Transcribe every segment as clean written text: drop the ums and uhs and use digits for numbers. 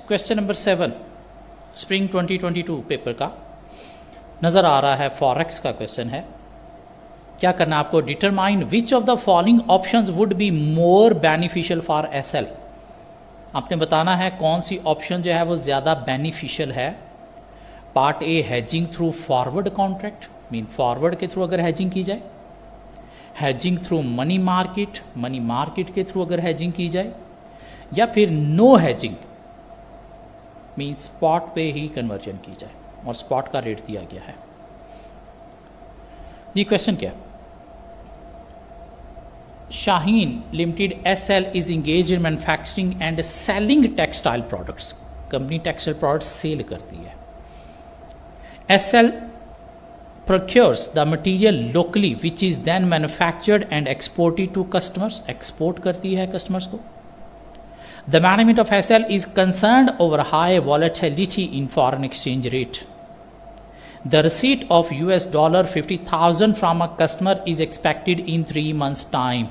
Question number 7 spring 2022 paper का नज़र आ रहा है, फॉरेक्स का क्वेश्चन है। क्या करना है आपको? Determine which of the following options would be more beneficial for SL. आपने बताना है कौन सी ऑप्शन जो है वो ज़्यादा बेनिफिशियल है। Part A, hedging through forward contract, mean forward के थ्रू अगर हेजिंग की जाए, हेजिंग थ्रू मनी मार्केट के थ्रू अगर हेजिंग की जाए, या फिर नो हेजिंग मीन स्पॉट पे ही कन्वर्जन की जाए और स्पॉट का रेट दिया गया है। जी क्वेश्चन क्या? Shaheen limited SL is engage in manufacturing and selling textile products. Company textile products sell करती है। SL procures the material locally which is then manufactured and exported to customers, export करती है customers को। The management of SL is concerned over high volatility in foreign exchange rate. The receipt of $50,000 from a customer is expected in 3 months time.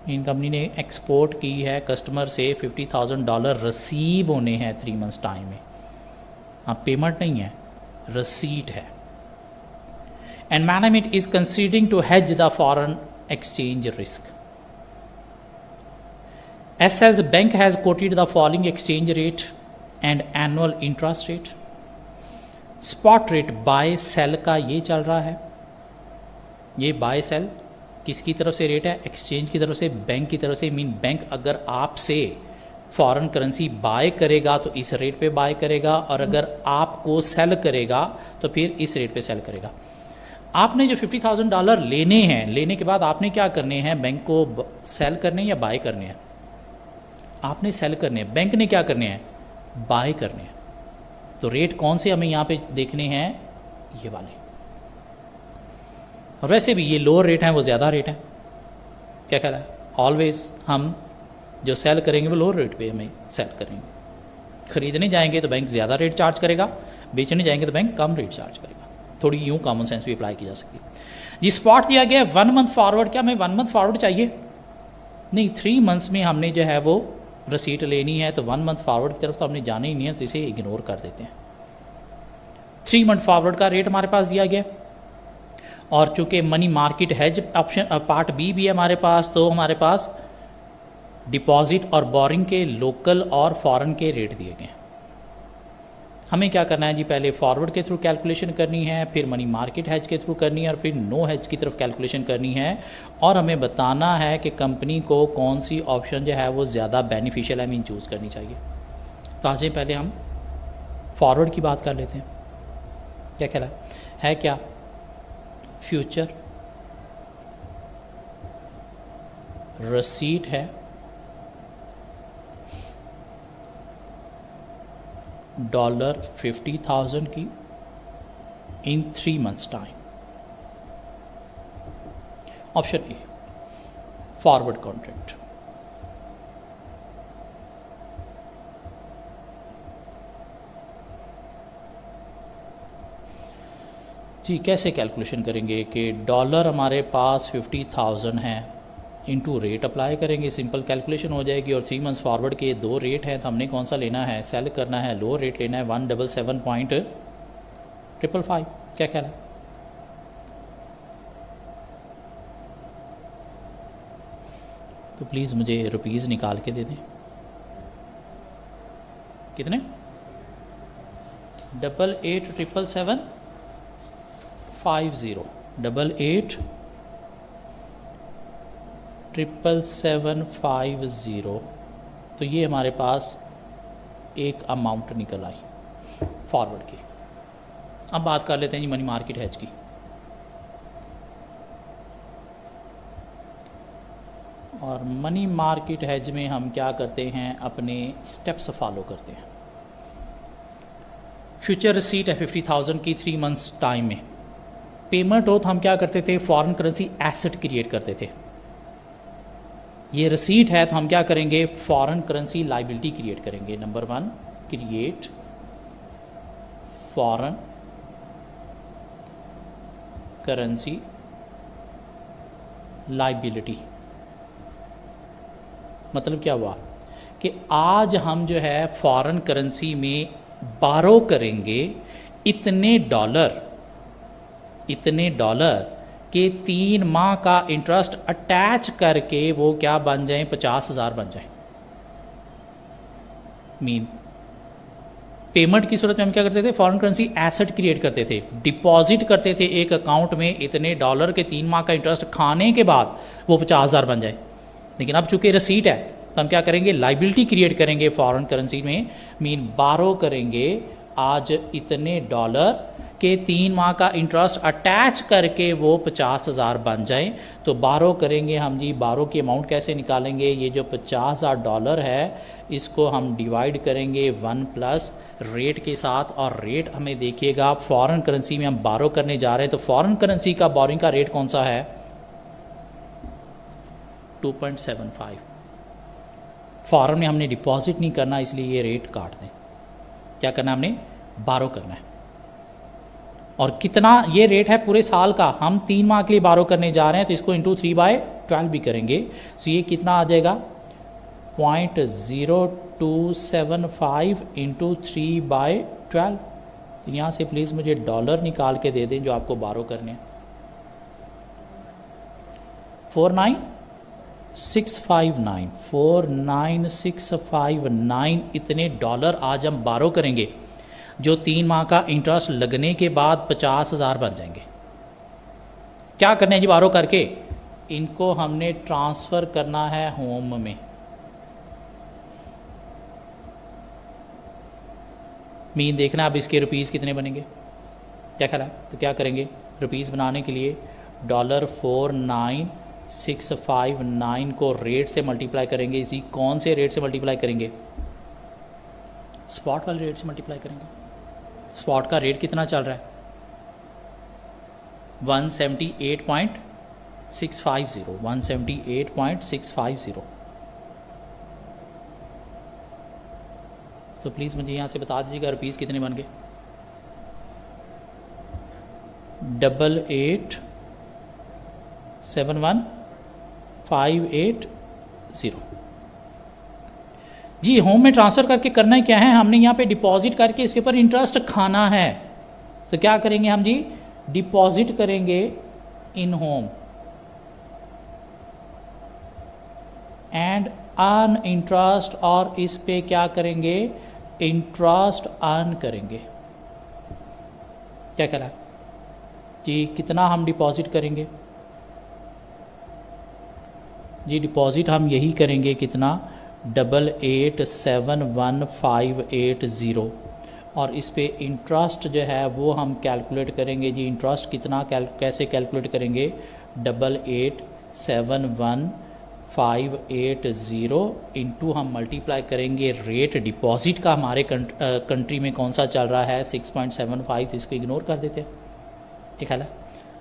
In company ने export की है customer से $50,000 receive होने हैं 3 months time में। अब payment नहीं है, रसीट है। And management is considering to hedge the foreign exchange risk. SL's bank has quoted the following exchange rate and annual interest rate. Spot rate buy sell का ये चल रहा है। ये buy sell किसकी तरफ से रेट है? एक्सचेंज की तरफ से, बैंक की तरफ से। मीन बैंक अगर आपसे फॉरेन करेंसी बाय करेगा तो इस रेट पे बाय करेगा, और अगर आपको सेल करेगा तो फिर इस रेट पे सेल करेगा। आपने जो $50,000 लेने हैं, लेने के बाद आपने क्या करने हैं? बैंक को सेल करने हैं या बाय करने हैं? आपने सेल करने हैं। बैंक ने क्या करने हैं? बाय करने हैं। तो रेट कौन से हमें यहाँ पे देखने हैं? ये वाले। और वैसे भी ये लोअर रेट हैं, वो ज़्यादा रेट हैं। क्या कह रहा है? ऑलवेज हम जो सेल करेंगे वो लोअर रेट पे हमें सेल करेंगे। खरीदने जाएंगे तो बैंक ज़्यादा रेट चार्ज करेगा, बेचने जाएंगे तो बैंक कम रेट चार्ज करेगा। थोड़ी यूँ कॉमन सेंस भी अप्लाई की जा सकती है। जी स्पॉट दिया गया 1 मंथ फॉरवर्ड। क्या हमें 1 मंथ फॉरवर्ड चाहिए? नहीं, 3 मंथ्स में हमने जो है वो रसीट लेनी है, तो 1 मंथ फॉरवर्ड की तरफ तो हमने जाना ही नहीं है, तो इसे इग्नोर कर देते हैं। 3 मंथ फॉरवर्ड का रेट हमारे पास दिया गया, और चूंकि money market has option part B भी है हमारे पास, तो हमारे पास डिपॉजिट और बोरिंग के लोकल और फॉरेन के रेट दिए गए हैं। हमें क्या करना है जी? पहले फॉरवर्ड के थ्रू कैलकुलेशन करनी है, फिर मनी मार्केट हैज के थ्रू करनी है, और फिर नो हैज की तरफ कैलकुलेशन करनी है। और हमें बताना है कि कंपनी को कौन सी ऑप्शन जो है वो ज़्यादा बेनिफिशियल है, मीन चूज़ करनी चाहिए। तो आज पहले हम फॉरवर्ड की बात कर लेते हैं। क्या कह रहा है क्या? फ्यूचर रसीट है $50,000 की in 3 months time. Option A forward contract. जी कैसे कैलकुलेशन करेंगे कि डॉलर हमारे पास 50,000 है, इनटू रेट अप्लाई करेंगे, सिंपल कैलकुलेशन हो जाएगी। और 3 मंथ्स फॉरवर्ड के 2 रेट हैं, तो हमने कौन सा लेना है? सेल करना है, लो रेट लेना है 177.555। क्या ख्याल है? तो प्लीज़ मुझे रुपीज़ निकाल के दे दें। कितने? 88,777.50 88,777.50। तो ये हमारे पास एक अमाउंट निकल आई फॉरवर्ड की। अब बात कर लेते हैं जी मनी मार्केट हैज की। और मनी मार्केट हैज में हम क्या करते हैं? अपने स्टेप्स फॉलो करते हैं। फ्यूचर रिसीट है 50,000 की 3 मंथ्स टाइम में। पेमेंट हो तो हम क्या करते थे? फॉरेन करेंसी एसेट क्रिएट करते थे। ये रिसीट है तो हम क्या करेंगे? फॉरेन करेंसी लाइबिलिटी क्रिएट करेंगे। Number 1 create foreign currency liability. मतलब क्या हुआ कि आज हम जो है फॉरेन करेंसी में बारो करेंगे इतने डॉलर के 3 माह का इंटरेस्ट अटैच करके वो क्या बन जाए, 50,000 बन जाए। मीन पेमेंट की सूरत में हम क्या करते थे, फॉरेन करेंसी एसेट क्रिएट करते थे, डिपॉजिट करते थे एक अकाउंट में इतने डॉलर के 3 माह का इंटरेस्ट खाने के बाद वो 50,000 बन जाए। लेकिन अब चूंकि रसीट है तो हम क्या करेंगे, लाइबिलिटी क्रिएट करेंगे फॉरेन करेंसी में, मीन बारो करेंगे आज इतने डॉलर के 3 माह का इंटरेस्ट अटैच करके वो 50,000 बन जाए। तो बारो करेंगे हम जी, बारो की अमाउंट कैसे निकालेंगे, ये जो 50,000 डॉलर है इसको हम डिवाइड करेंगे 1 प्लस रेट के साथ, और रेट हमें देखिएगा फॉरेन करेंसी में हम बारो करने जा रहे हैं तो फॉरेन करेंसी का बोरिंग का रेट कौन सा है, 2.75। फॉरेन में हमने डिपॉजिट नहीं करना इसलिए ये रेट काट दें, क्या करना हमने बारो करना है। और कितना ये रेट है पूरे साल का, हम 3 माह के लिए बारो करने जा रहे हैं तो इसको इंटू 3/12 भी करेंगे। सो ये कितना आ जाएगा 0.0275 इंटू 3/12। तो यहाँ से प्लीज़ मुझे डॉलर निकाल के दे दें जो आपको बारो करने हैं। 49659 इतने डॉलर आज हम बारो करेंगे जो 3 माह का इंटरेस्ट लगने के बाद 50,000 बन जाएंगे। क्या करना है जी बारो करके, इनको हमने ट्रांसफ़र करना है होम में। मीन देखना अब इसके रुपीज़ कितने बनेंगे, क्या ख्याल है। तो क्या करेंगे, रुपीज़ बनाने के लिए $49659 को रेट से मल्टीप्लाई करेंगे। इसी कौन से रेट से मल्टीप्लाई करेंगे, स्पॉट वाले रेट से मल्टीप्लाई करेंगे। स्पॉट का रेट कितना चल रहा है 178.650। तो प्लीज़ मुझे यहाँ से बता दीजिएगा रुपीज़ कितने बन गए, 8871,580। जी होम में ट्रांसफ़र करके करना ही क्या है, हमने यहाँ पे डिपॉजिट करके इसके ऊपर इंटरेस्ट खाना है। तो क्या करेंगे हम जी, डिपॉजिट करेंगे इन होम एंड अर्न इंटरेस्ट, और इस पे क्या करेंगे, इंटरेस्ट अर्न करेंगे। क्या कहला जी, कितना हम डिपॉजिट करेंगे जी, डिपॉजिट हम यही करेंगे कितना 8871,580, और इस पे इंटरेस्ट जो है वो हम कैलकुलेट करेंगे जी। इंटरेस्ट कितना कैसे कैलकुलेट करेंगे, 8871,580 इंटू हम मल्टीप्लाई करेंगे रेट डिपॉजिट का हमारे कंट्री में कौन सा चल रहा है 6.75, तो इसको इग्नोर कर देते हैं, ठीक है।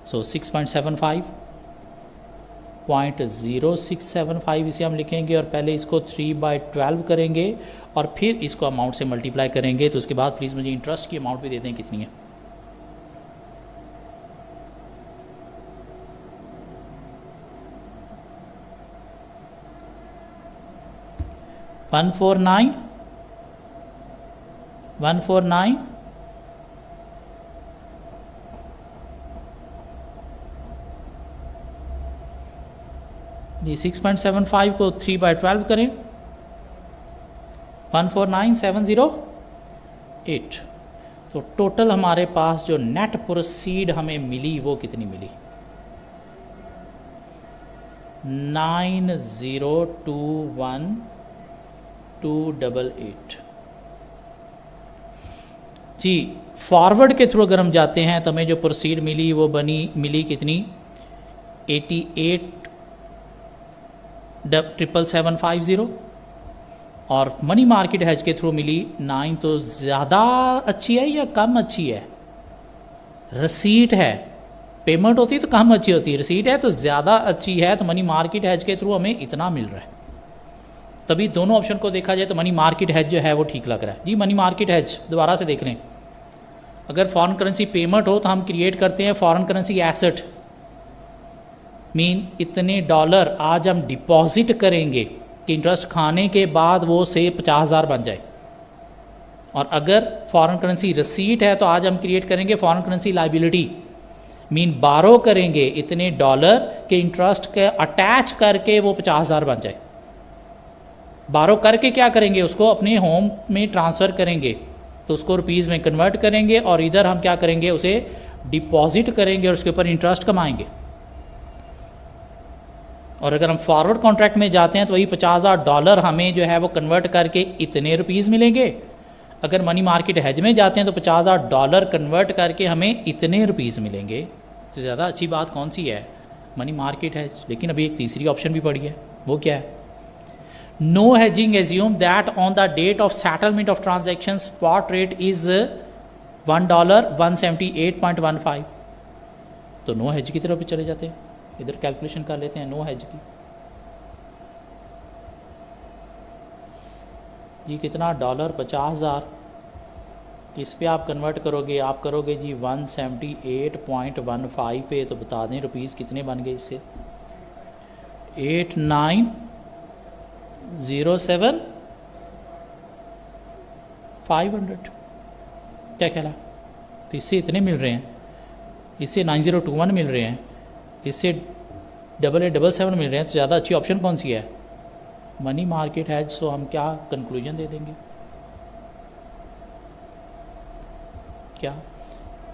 सो 6.0675 इसे हम लिखेंगे और पहले इसको 3/12 करेंगे और फिर इसको अमाउंट से मल्टीप्लाई करेंगे। तो उसके बाद प्लीज़ मुझे इंटरेस्ट की अमाउंट भी दे दें कितनी है, $149 जी। 6.75 को 3/12 करें, 149,708। तो टोटल हमारे पास जो नेट प्रोसीड हमें मिली वो कितनी मिली, 9,021,288 जी। फॉरवर्ड के थ्रू अगर हम जाते हैं तो हमें जो प्रोसीड मिली वो मिली कितनी 88,77750, और मनी मार्केट हैज के थ्रू मिली 9। तो ज़्यादा अच्छी है या कम अच्छी है, रसीट है, पेमेंट होती है तो कम अच्छी होती है, रसीट है तो ज़्यादा अच्छी है। तो मनी मार्केट हैज के थ्रू हमें इतना मिल रहा है। तभी दोनों ऑप्शन को देखा जाए तो मनी मार्केट हैज जो है वो ठीक लग रहा है जी। मनी मार्केट हैज दोबारा से देख लें, अगर फॉरेन करेंसी पेमेंट हो तो हम क्रिएट करते हैं फॉरेन करेंसी एसेट, मीन इतने डॉलर आज हम डिपॉजिट करेंगे, कि इंटरेस्ट खाने के बाद वो से 50,000 बन जाए, और अगर फॉरेन करेंसी रसीट है तो आज हम क्रिएट करेंगे फॉरेन करेंसी लाइबिलिटी, मीन बारो करेंगे इतने डॉलर के इंटरेस्ट के अटैच करके वो 50,000 बन जाए। बारो करके क्या करेंगे, उसको अपने होम में ट्रांसफ़र करेंगे, तो उसको रुपीज़ में कन्वर्ट करेंगे और इधर हम क्या करेंगे, उसे डिपॉजिट करेंगे और उसके ऊपर इंटरेस्ट कमाएंगे। और अगर हम फॉरवर्ड कॉन्ट्रैक्ट में जाते हैं तो वही 50,000 डॉलर हमें जो है वो कन्वर्ट करके इतने रुपीज़ मिलेंगे। अगर मनी मार्केट हेज में जाते हैं तो 50,000 डॉलर कन्वर्ट करके हमें इतने रुपीज़ मिलेंगे। तो ज़्यादा अच्छी बात कौन सी है, मनी मार्केट हेज। लेकिन अभी एक तीसरी ऑप्शन भी पड़ी है, वो क्या है, no hedging assume that on the date of settlement of transaction spot rate is $1.178.15। तो नो हेज की तरफ भी चले जाते हैं, इधर कैलकुलेशन कर लेते हैं नो हेज की। जी कितना डॉलर, 50,000, किस पे आप कन्वर्ट करोगे, आप करोगे जी 178.15 पे। तो बता दें रुपीज़ कितने बन गए इससे, 8907,500। क्या ख्याल है, तो इससे इतने मिल रहे हैं, इससे 9021 मिल रहे हैं, इससे 8877 मिल रहे हैं। तो ज़्यादा अच्छी ऑप्शन कौन सी है, मनी मार्केट हेज। सो हम क्या कंक्लूजन दे देंगे, क्या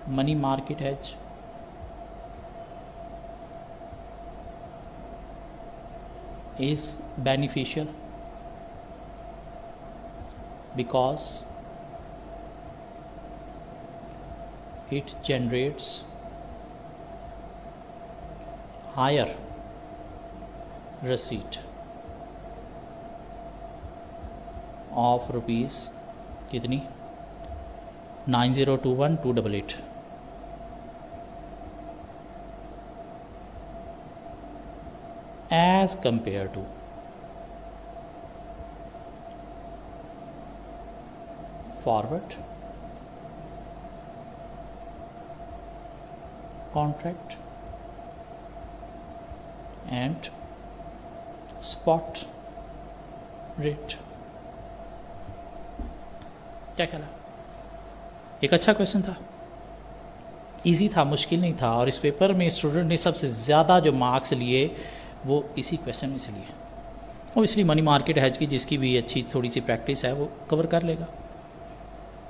money market hedge is beneficial because it generates higher receipt of rupees कितनी 9021,288 as compared to forward contract and spot rate। क्या ख्याल है, एक अच्छा क्वेश्चन था, इजी था, मुश्किल नहीं था। और इस पेपर में स्टूडेंट ने सबसे ज़्यादा जो मार्क्स लिए वो इसी क्वेश्चन में से लिए, और इसलिए मनी मार्केट हेज की जिसकी भी अच्छी थोड़ी सी प्रैक्टिस है वो कवर कर लेगा।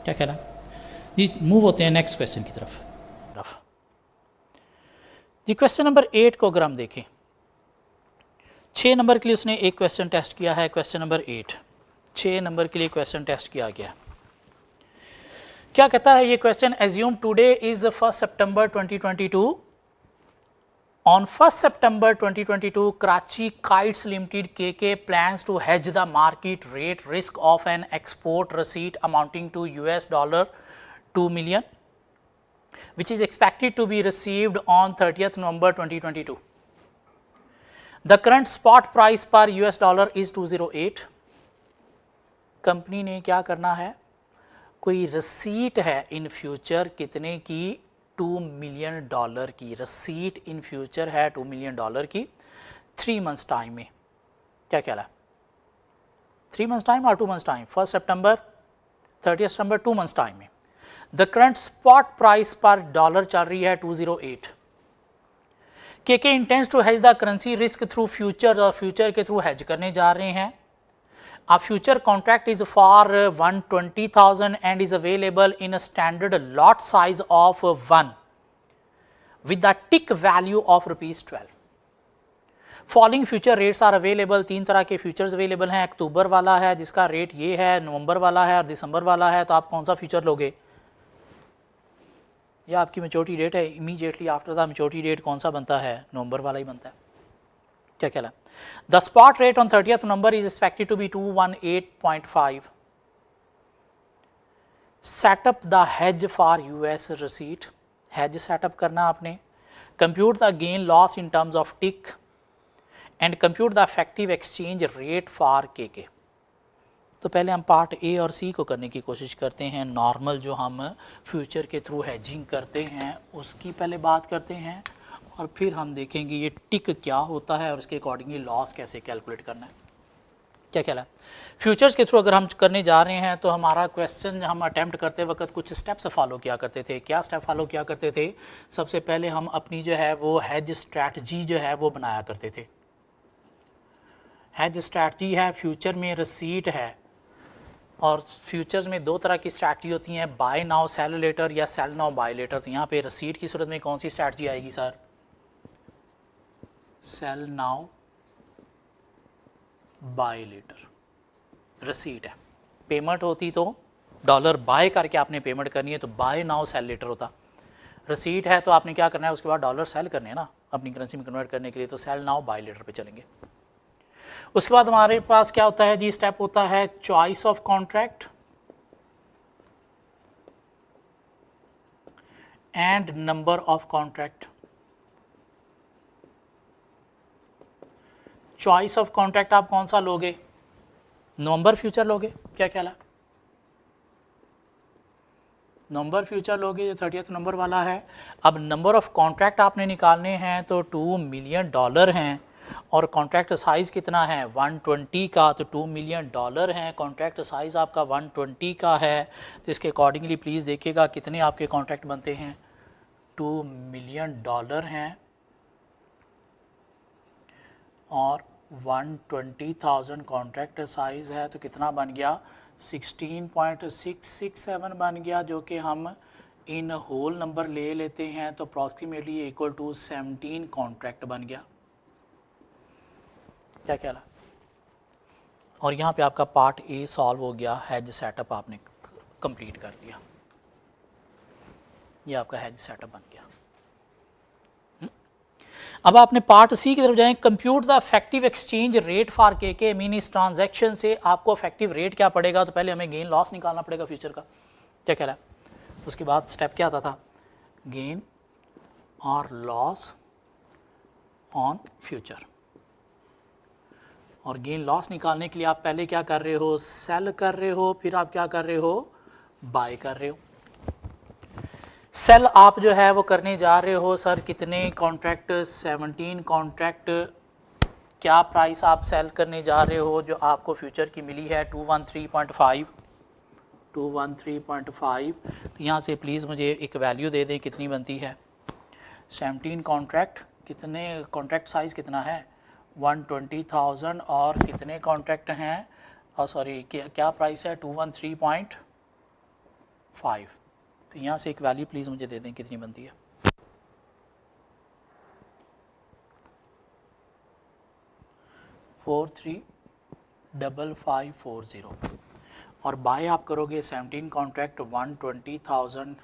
क्या ख्याल है जी, मूव होते हैं नेक्स्ट क्वेश्चन की तरफ। जी क्वेश्चन नंबर 8 को अगर हम देखें, 6 नंबर के लिए उसने एक क्वेश्चन टेस्ट किया है। क्वेश्चन नंबर 8 6 नंबर के लिए क्वेश्चन टेस्ट किया गया। क्या कहता है ये क्वेश्चन, एज्यूम टुडे इज 1 सितंबर 2022, ऑन 1 सितंबर 2022 Karachi kites limited KK plans to hedge the market rate risk of an export receipt amounting to $2 million which is expected to be received on 30th November 2022. The current spot price per $US is 208. Company ने क्या करना है, कोई receipt है in future कितने की, $2 million की receipt in future है, $2 million की 3 months टाइम में। क्या ख्याल है, 3 months टाइम और 2 months टाइम, 1 सितंबर 30 सितंबर 2 months टाइम में। द करंट स्पॉट प्राइस पर डॉलर चल रही है 208। KK intends to hedge the currency risk through future, और फ्यूचर के थ्रू हेज करने जा रहे हैं। A future contract is for 120,000 and is available in a standard lot size of 1 with the tick value of ₹12. Following future rates are available. 3 तरह के futures available हैं। अक्टूबर वाला है जिसका रेट ये है, नवंबर वाला है और दिसंबर वाला है। तो आप कौन सा फ्यूचर लोगे? या आपकी मैच्योरिटी डेट है immediately after the maturity date कौन सा बनता है? नवंबर वाला ही बनता है। क्या कहला? The spot rate on 30th नवंबर is expected to be 218.5. Setup the hedge for US receipt. Hedge setup करना आपने। Compute the gain loss in terms of tick and compute the effective exchange rate for K. तो पहले हम part A और सी को करने की कोशिश करते हैं। नॉर्मल जो हम फ्यूचर के थ्रू हेजिंग करते हैं उसकी पहले बात करते हैं और फिर हम देखेंगे ये टिक क्या होता है और उसके अकॉर्डिंगली लॉस कैसे कैलकुलेट करना है। क्या ख्याल है? फ्यूचर्स के थ्रू अगर हम करने जा रहे हैं तो हमारा क्वेश्चन हम अटैम्प्ट करते वक्त कुछ स्टेप्स फॉलो किया करते थे। क्या स्टेप फॉलो किया करते थे? सबसे पहले हम अपनी जो है वो हेज स्ट्रैटजी जो है वो बनाया करते थे। हेज स्ट्रैटजी है, फ्यूचर में रसीट है, और फ्यूचर्स में दो तरह की स्ट्रैटजी होती हैं, बाय नाउ सेल लेटर या सेल नाउ बाय लेटर। तो यहाँ पे रसीट की सूरत में कौन सी स्ट्रैटजी आएगी sir? Sell now buy later. Receipt है, पेमेंट होती तो डॉलर बाय करके आपने पेमेंट करनी है तो बाय नाउ सेल लेटर होता। रसीट है तो आपने क्या करना है, उसके बाद डॉलर सेल करने हैं ना अपनी करेंसी में कन्वर्ट करने के लिए, तो सेल नाउ बाय लेटर पे चलेंगे। उसके बाद हमारे पास क्या होता है जी? स्टेप होता है choice of contract and number of contract. Choice of contract आप कौन सा लोगे? नवंबर फ्यूचर लोगे? क्या ख्याल है? नवंबर फ्यूचर लोगे जो 30 नंबर वाला है। अब नंबर ऑफ कॉन्ट्रैक्ट आपने निकालने हैं तो $2 मिलियन हैं, और कॉन्ट्रैक्ट साइज़ कितना है? 120 का। तो $2 मिलियन है, कॉन्ट्रैक्ट साइज़ आपका 120 का है। तो इसके अकॉर्डिंगली प्लीज़ देखिएगा कितने आपके कॉन्ट्रैक्ट बनते हैं। $2 मिलियन हैं और 120,000 कॉन्ट्रैक्ट साइज़ है, तो कितना बन गया? 16.667 बन गया, जो कि हम इन होल नंबर ले लेते हैं तो अप्रॉक्सीमेटली इक्वल टू 17 कॉन्ट्रैक्ट बन गया। क्या ख्याल है? और यहाँ पे आपका पार्ट ए सॉल्व हो गया, हेज सेटअप आपने कंप्लीट कर दिया, ये आपका हेज सेटअप बन गया। अब आपने पार्ट सी की तरफ जाएं, compute the effective exchange rate for के मीन इस ट्रांजैक्शन से आपको इफेक्टिव रेट क्या पड़ेगा? तो पहले हमें गेन लॉस निकालना पड़ेगा फ्यूचर का। क्या कह रहा है? उसके बाद स्टेप क्या आता था? गेन और लॉस ऑन फ्यूचर। और गेन लॉस निकालने के लिए आप पहले क्या कर रहे हो? सेल कर रहे हो, फिर आप क्या कर रहे हो? बाय कर रहे हो। सेल आप जो है वो करने जा रहे हो सर कितने कॉन्ट्रैक्ट? 17 कॉन्ट्रैक्ट। क्या प्राइस आप सेल करने जा रहे हो जो आपको फ्यूचर की मिली है? 213.5। तो यहाँ से प्लीज़ मुझे एक वैल्यू दे दें कितनी बनती है। 17 कॉन्ट्रैक्ट, कितने कॉन्ट्रैक्ट साइज़ कितना है? 120,000, और कितने कॉन्ट्रैक्ट हैं? और सॉरी क्या प्राइस है? 213.5। तो यहाँ से एक वैल्यू प्लीज़ मुझे दे दें कितनी बनती है। $43,540। और बाय आप करोगे 17 कॉन्ट्रैक्ट 120,000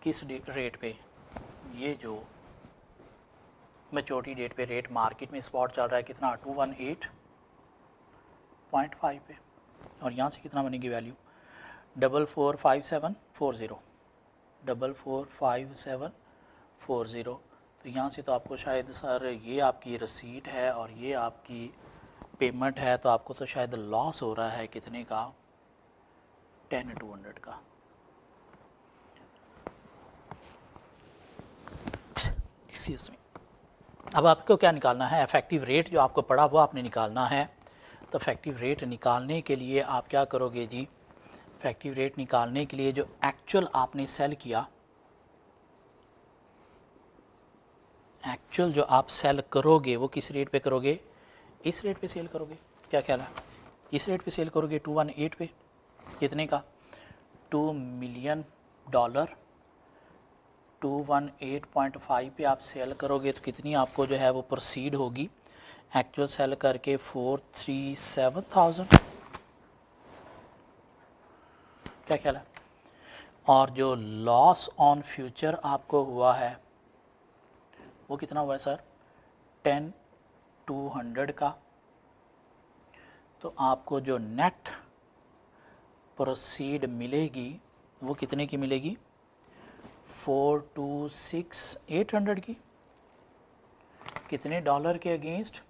किस रेट पे? ये जो मैच्योरिटी डेट पे रेट मार्केट में स्पॉट चल रहा है कितना? 218.5 पे। और यहाँ से कितना बनेगी वैल्यू? 445740। 445740। तो यहाँ से तो आपको शायद सर ये आपकी रसीट है और ये आपकी पेमेंट है, तो आपको तो शायद लॉस हो रहा है कितने का? 10,200 का। Excuse me. अब आपको क्या निकालना है? इफेक्टिव रेट जो आपको पड़ा वो आपने निकालना है। तो इफेक्टिव रेट निकालने के लिए आप क्या करोगे जी? इफेक्टिव रेट निकालने के लिए जो एक्चुअल आपने सेल किया, एक्चुअल जो आप सेल करोगे वो किस रेट पे करोगे? इस रेट पे सेल करोगे। क्या ख्याल है? इस रेट पे सेल करोगे 218 पे। कितने का? $2 मिलियन। 218.5 पे आप सेल करोगे तो कितनी आपको जो है वो प्रोसीड होगी? एक्चुअल सेल करके 437,000। क्या ख्याल है? और जो लॉस ऑन फ्यूचर आपको हुआ है वो कितना हुआ है सर? 10,200 का। तो आपको जो नेट प्रोसीड मिलेगी वो कितने की मिलेगी? 426,800 की। कितने डॉलर के अगेंस्ट?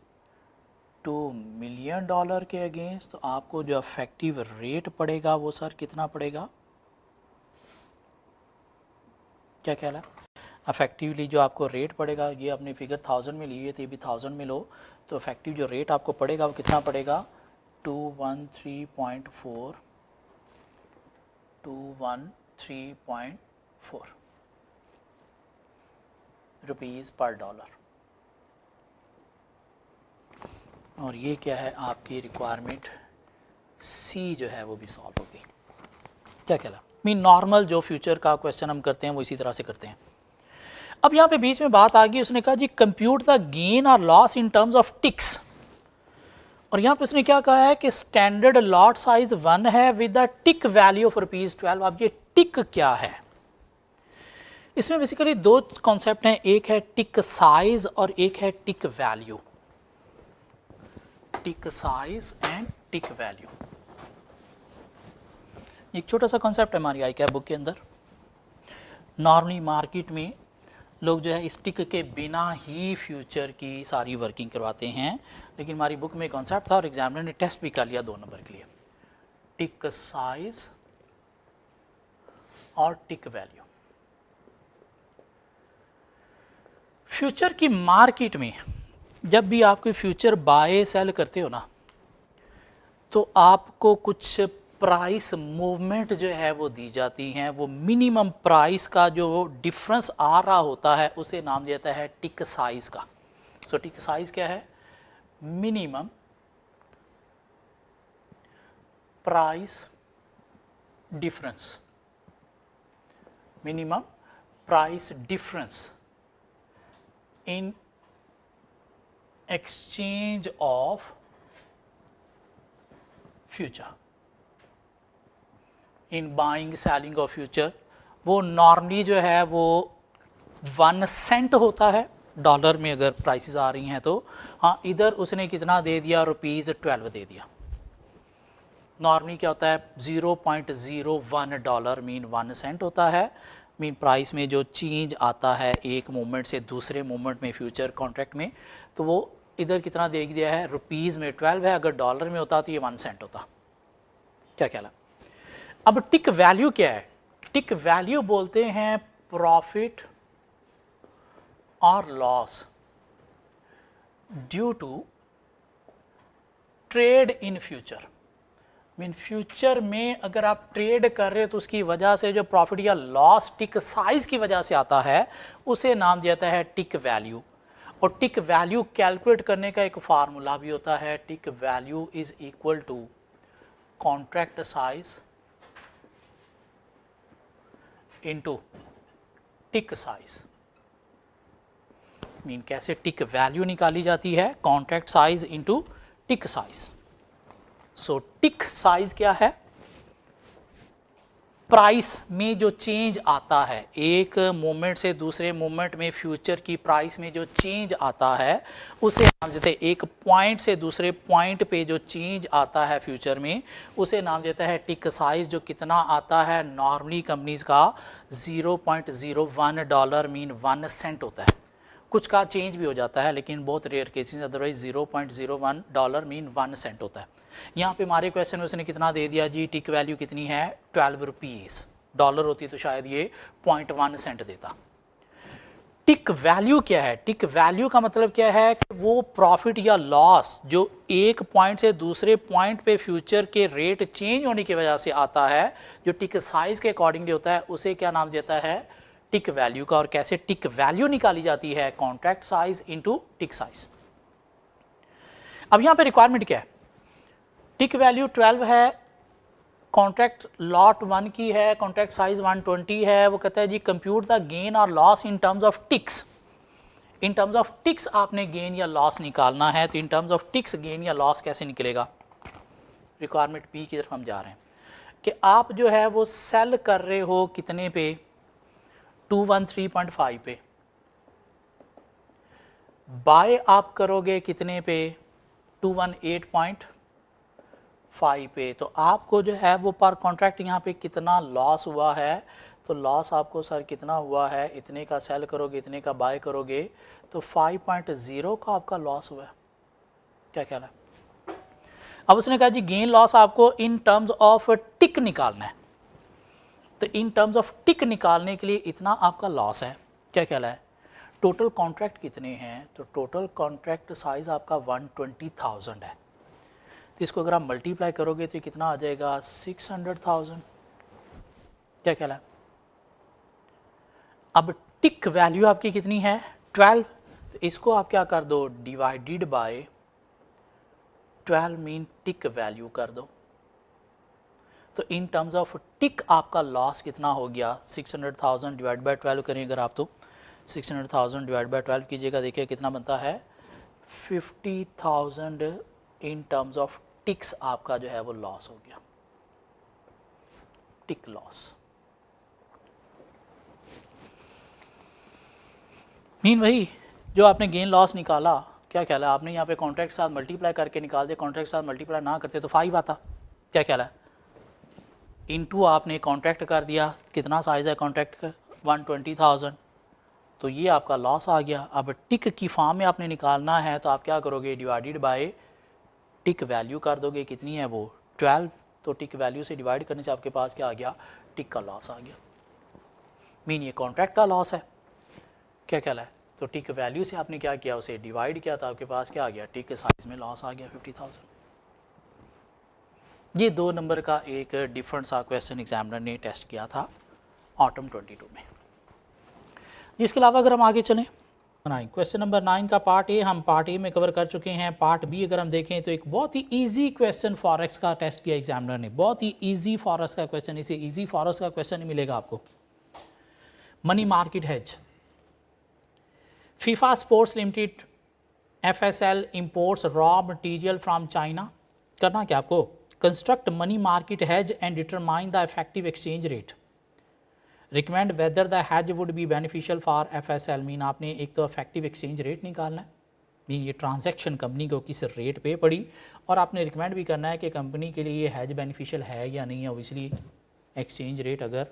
$2 मिलियन के अगेंस्ट। तो आपको जो इफेक्टिव रेट पड़ेगा वो सर कितना पड़ेगा? क्या ख्याल है? इफेक्टिवली जो आपको रेट पड़ेगा, ये अपनी फिगर 1000 में ली है तो ये भी 1000 में लो, तो इफेक्टिव जो रेट आपको पड़ेगा वो कितना पड़ेगा? 213.4 213.4 रुपीज़ पर डॉलर। और ये क्या है आपकी रिक्वायरमेंट सी जो है वो भी सॉल्व हो गई। क्या कहला मीन नॉर्मल जो फ्यूचर का क्वेश्चन हम करते हैं वो इसी तरह से करते हैं। अब यहाँ पे बीच में बात आ गई, उसने कहा जी कंप्यूट द गेन और loss in terms of ticks. और यहाँ पे उसने क्या कहा है कि स्टैंडर्ड लॉट साइज 1 है with the tick value of ₹12। अब ये टिक क्या है? इसमें बेसिकली दो कॉन्सेप्ट हैं, एक है टिक साइज और एक है tick value. Tick size and tick value एक छोटा सा कॉन्सेप्ट है हमारी आई कैप बुक के अंदर। नॉर्मली मार्केट में लोग जो है इस टिक के बिना ही फ्यूचर की सारी वर्किंग करवाते हैं, लेकिन हमारी बुक में कॉन्सेप्ट था और एग्जामिनर ने टेस्ट भी कर लिया 2 नंबर के लिए, टिक साइज और टिक वैल्यू। फ्यूचर की मार्केट में जब भी आप कोई फ्यूचर बाय सेल करते हो ना, तो आपको कुछ प्राइस मूवमेंट जो है वो दी जाती हैं। वो मिनिमम प्राइस का जो डिफरेंस आ रहा होता है उसे नाम दिया जाता है टिक साइज का। सो टिक साइज क्या है? Minimum price difference, minimum price difference in exchange of future, in buying selling of future. वो नॉर्मली जो है वो 1 सेंट होता है डॉलर में अगर प्राइसेस आ रही हैं तो। हाँ, इधर उसने कितना दे दिया? ₹12 दे दिया। नॉर्मली क्या होता है? 0.01 डॉलर मीन 1 सेंट होता है। मीन प्राइस में जो चेंज आता है एक मोमेंट से दूसरे मोमेंट में फ्यूचर कॉन्ट्रैक्ट में, तो वो इधर कितना दे दिया है? रुपीज़ में 12 है, अगर डॉलर में होता तो ये 1 सेंट होता। क्या कहला? अब टिक वैल्यू क्या है? टिक वैल्यू बोलते हैं प्रॉफिट और loss due to trade in future. Mean future में अगर आप ट्रेड कर रहे हो तो उसकी वजह से जो प्रॉफिट या लॉस टिक साइज की वजह से आता है उसे नाम दिया जाता है टिक वैल्यू। और टिक वैल्यू कैलकुलेट करने का एक फार्मूला भी होता है, tick value is equal to contract size into tick size. Mean कैसे टिक वैल्यू निकाली जाती है? Contract size into tick size. So tick size क्या है? प्राइस में जो चेंज आता है एक मोमेंट से दूसरे मोमेंट में, फ्यूचर की प्राइस में जो चेंज आता है उसे नाम देते हैं, एक पॉइंट से दूसरे पॉइंट पे जो चेंज आता है फ्यूचर में उसे नाम देता है टिक साइज। जो कितना आता है नॉर्मली कंपनीज का? 0.01 डॉलर मीन 1 सेंट होता है। कुछ का चेंज भी हो जाता है लेकिन बहुत rare cases, otherwise 0.01 dollar mean 1 cent होता है। यहाँ पे हमारे क्वेश्चन में उसने कितना दे दिया जी? टिक वैल्यू कितनी है? 12 रुपीज़। डॉलर होती तो शायद ये 0.1 सेंट देता। टिक वैल्यू क्या है? टिक वैल्यू का मतलब क्या है कि वो प्रॉफिट या लॉस जो एक पॉइंट से दूसरे पॉइंट पे फ्यूचर के रेट चेंज होने की वजह से आता है, जो टिक साइज के अकॉर्डिंगली होता है, उसे क्या नाम देता है? टिक वैल्यू का। और कैसे टिक वैल्यू निकाली जाती है? Contract size into tick size. अब यहां पे रिक्वायरमेंट क्या है? टिक वैल्यू 12 है, कॉन्ट्रैक्ट लॉट 1 की है, कॉन्ट्रैक्ट साइज 120 है। वो कहता है जी कंप्यूट द गेन और loss in terms of ticks. In terms of ticks आपने गेन या लॉस निकालना है, तो in terms of ticks gain या लॉस कैसे निकलेगा? रिक्वायरमेंट बी की तरफ हम जा रहे हैं कि आप जो है वो सेल कर रहे हो कितने पे? 213.5 पे। बाय आप करोगे कितने पे? 218.5 पे। तो आपको जो है वो पर कॉन्ट्रैक्ट यहाँ पे कितना लॉस हुआ है? तो लॉस आपको सर कितना हुआ है? इतने का सेल करोगे, इतने का बाय करोगे, तो 5.0 का आपका लॉस हुआ है। क्या ख्याल है? अब उसने कहा जी गेन लॉस आपको इन टर्म्स ऑफ टिक निकालना है, तो इन टर्म्स ऑफ टिक निकालने के लिए इतना आपका लॉस है। क्या ख्याल है? टोटल कॉन्ट्रैक्ट कितने हैं? तो टोटल कॉन्ट्रैक्ट साइज आपका 120,000 है। तो इसको अगर आप मल्टीप्लाई करोगे तो ये कितना आ जाएगा 600,000। क्या ख्याल है? अब टिक वैल्यू आपकी कितनी है 12, तो इसको आप क्या कर दो divided by 12 mean tick value कर दो। तो इन टर्म्स ऑफ टिक आपका लॉस कितना हो गया 600,000 डिवाइड बाय 12 करें अगर आप, तो 600,000 डिवाइड बाय 12 कीजिएगा, देखिए कितना बनता है 50,000 इन टर्म्स ऑफ टिक्स आपका जो है वो लॉस हो गया, टिक लॉस। मीन वही जो आपने गेन लॉस निकाला, क्या ख्याल है? आपने यहाँ पे कॉन्ट्रैक्ट के साथ मल्टीप्लाई करके निकाल दिया, कॉन्ट्रैक्ट के साथ मल्टीप्लाई ना करते तो 5 आता। क्या ख्याल है? इनटू आपने कॉन्ट्रैक्ट कर दिया, कितना साइज़ है कॉन्ट्रैक्ट का 120,000, तो ये आपका लॉस आ गया। अब टिक की फॉर्म में आपने निकालना है तो आप क्या करोगे डिवाइडेड बाय टिक वैल्यू कर दोगे, कितनी है वो 12, तो टिक वैल्यू से डिवाइड करने से आपके पास क्या आ गया टिक का लॉस आ गया। मीन ये कॉन्ट्रैक्ट का लॉस है। क्या ख्याल है? तो टिक वैल्यू से आपने क्या किया उसे डिवाइड किया, तो आपके पास क्या आ गया टिक के साइज में लॉस आ गया 50,000। ये 2 नंबर का एक डिफरेंट सा क्वेश्चन एग्जामिनर ने टेस्ट किया था ऑटम 22 में। इसके अलावा अगर हम आगे चलें, क्वेश्चन नंबर 9 का पार्ट ए हम पार्ट ए में कवर कर चुके हैं। पार्ट बी अगर हम देखें तो एक बहुत ही इजी क्वेश्चन फॉरेक्स का टेस्ट किया एग्जामिनर ने, बहुत ही इजी फॉरेक्स का क्वेश्चन, इसे इजी फॉरेक्स का क्वेश्चन ही मिलेगा आपको। Money market hedge, FIFA sports limited FSL imports raw material from China. करना क्या आपको, construct money market hedge and determine the effective exchange rate, recommend whether the has would be beneficial for FSL। Mean आपने एक तो effective exchange rate निकालना है, mean ये transaction company को किस रेट पे पड़ी, और आपने रिकमेंड भी करना है कि कंपनी के लिए ये हैज बेनिफिशियल है या नहीं है। ओबियसली एक्सचेंज रेट अगर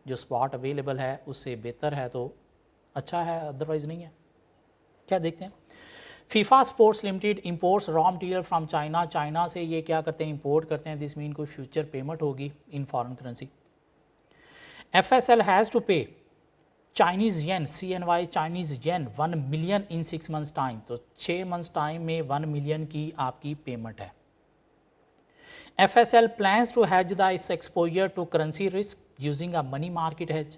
जो स्पॉट अवेलेबल है उससे बेहतर है तो अच्छा है, अदरवाइज़ नहीं है। क्या देखते हैं, Fifa sports limited imports raw material from China, China से ये क्या करते हैं इंपोर्ट करते हैं, दिस मीन कोई फ्यूचर पेमेंट होगी in foreign currency. FSL has to pay Chinese yen CNY Chinese yen 1 million in 6 months time, तो 6 मंथ्स टाइम में 1 मिलियन की आपकी पेमेंट है। FSL plans to hedge the इस exposure to currency risk using a money market hedge,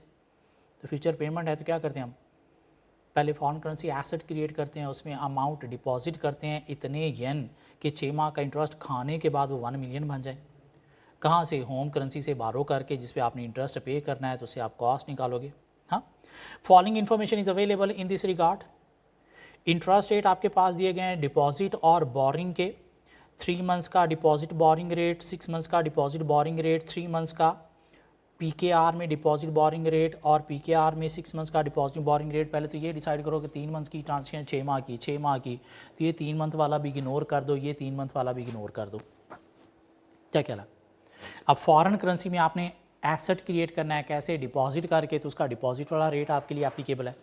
तो future payment है तो क्या करते हैं हम पहले फॉरेन करेंसी एसेट क्रिएट करते हैं, उसमें अमाउंट डिपॉजिट करते हैं इतने येन के 6 माह का इंटरेस्ट खाने के बाद वो 1 मिलियन बन जाए। कहाँ से, होम करेंसी से बारो करके जिस पे आपने इंटरेस्ट पे करना है तो उससे आप कॉस्ट निकालोगे। हाँ, following information is available in this regard. Interest rate आपके पास दिए गए हैं डिपॉजिट और बोरिंग के, 3 मंथ्स का डिपॉजिट बोरिंग रेट, 6 मंथ्स का डिपॉजिट बोरिंग रेट, 3 मंथ्स का PKR में डिपॉजिट बोरिंग रेट और PKR में 6 मंथ्स का डिपॉजिट बोरिंग रेट। पहले तो ये डिसाइड करो कि 3 मंथ्स की ट्रांजेक्शन 6 माह की, 6 माह की, तो ये 3 मंथ वाला भी इग्नोर कर दो, ये 3 मंथ वाला भी इग्नोर कर दो। क्या कहला, अब फॉरेन करेंसी में आपने एसेट क्रिएट करना है, कैसे डिपॉजिट करके, तो उसका डिपॉजिट वाला रेट आपके लिए एप्लीकेबल है।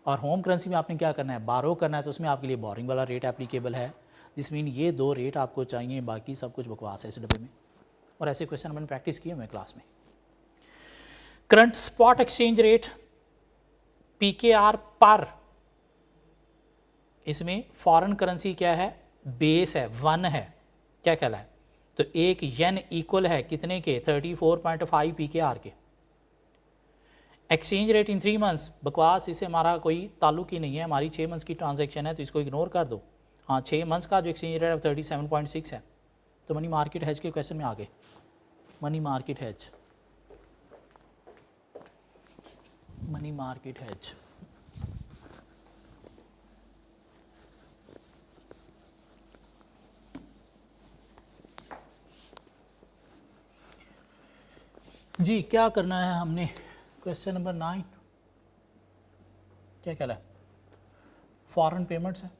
और होम करेंसी में आपने क्या करना है, बारो करना है, तो उसमें आपके लिए बोरिंग वाला रेट एप्लीकेबल है। जिस मीन ये 2 रेट आपको चाहिए, बाकी सब कुछ बकवास है इस डब्बे में। और ऐसे क्वेश्चन मैंने प्रैक्टिस किए हुए क्लास में। Current spot exchange rate PKR पर, इसमें फॉरेन करेंसी क्या है, बेस है 1 है। क्या कहला है, तो 1 येन इक्वल है कितने के 34.5 PKR के। एक्सचेंज रेट इन 3 मंथ्स, बकवास, इससे हमारा कोई ताल्लुक ही नहीं है, हमारी 6 मंथ्स की ट्रांजैक्शन है तो इसको इग्नोर कर दो। हाँ, 6 मंथ्स का जो एक्सचेंज रेट 37.6 है। तो मनी मार्केट हेज के क्वेश्चन में आगे, money market hedge, money market hedge, जी क्या करना है हमने, क्वेश्चन नंबर 9 क्या कहला है, फॉरेन पेमेंट्स है।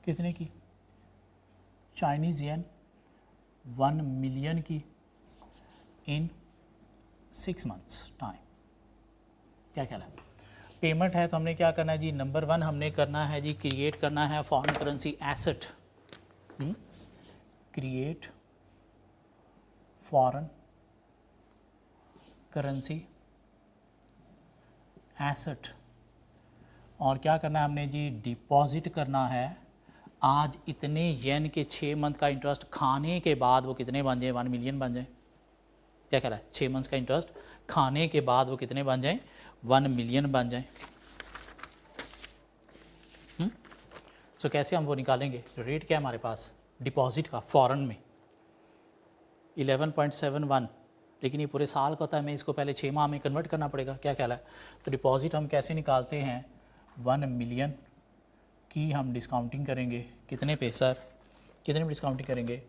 कितने की, चाइनीज़ येन 1 मिलियन की इन 6 मंथ्स टाइम। क्या कहला है, पेमेंट है तो हमने क्या करना है जी, नंबर 1 हमने करना है जी क्रिएट करना है foreign currency asset, create foreign currency asset, और क्या करना है हमने जी, डिपॉजिट करना है। आज इतने येन के 6 मंथ का इंटरेस्ट खाने के बाद वो कितने बन जाए, 1 मिलियन बन जाए। क्या कह रहा है, 6 मंथ्स का इंटरेस्ट खाने के बाद वो कितने बन जाए, 1 मिलियन बन जाए। सो कैसे हम वो निकालेंगे, रेट क्या है हमारे पास डिपॉजिट का फॉरेन में 11.71, लेकिन ये पूरे साल का होता है, हमें इसको पहले 6 माह में कन्वर्ट करना पड़ेगा। क्या ख्याल है, तो डिपॉजिट हम कैसे निकालते हैं, 1 मिलियन की हम डिस्काउंटिंग करेंगे कितने पे सर, कितने में डिस्काउंटिंग करेंगे,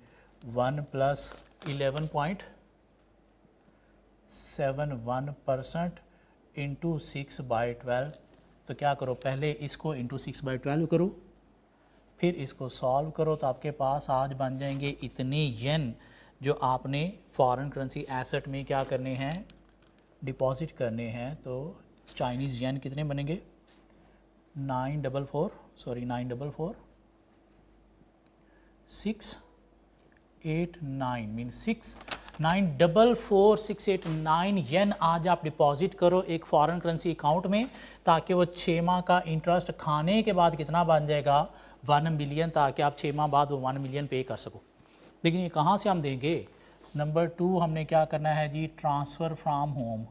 1 + 11.71% इंटू 6/12। तो क्या करो, पहले इसको इंटू 6/12 करो, फिर इसको सॉल्व करो, तो आपके पास आज बन जाएंगे इतने येन जो आपने फॉरेन करेंसी एसेट में क्या करने हैं, डिपॉजिट करने हैं। तो चाइनीज़ येन कितने बनेंगे, 944 मीन 944,689 येन आज आप डिपॉजिट करो एक फॉरेन करेंसी अकाउंट में, ताकि वो 6 माह का इंटरेस्ट खाने के बाद कितना बन जाएगा, 1 मिलियन, ताकि आप 6 माह बाद वो 1 मिलियन पे कर सको। लेकिन ये कहाँ से हम देंगे, नंबर 2 हमने क्या करना है जी, ट्रांसफ़र फ्रॉम होम,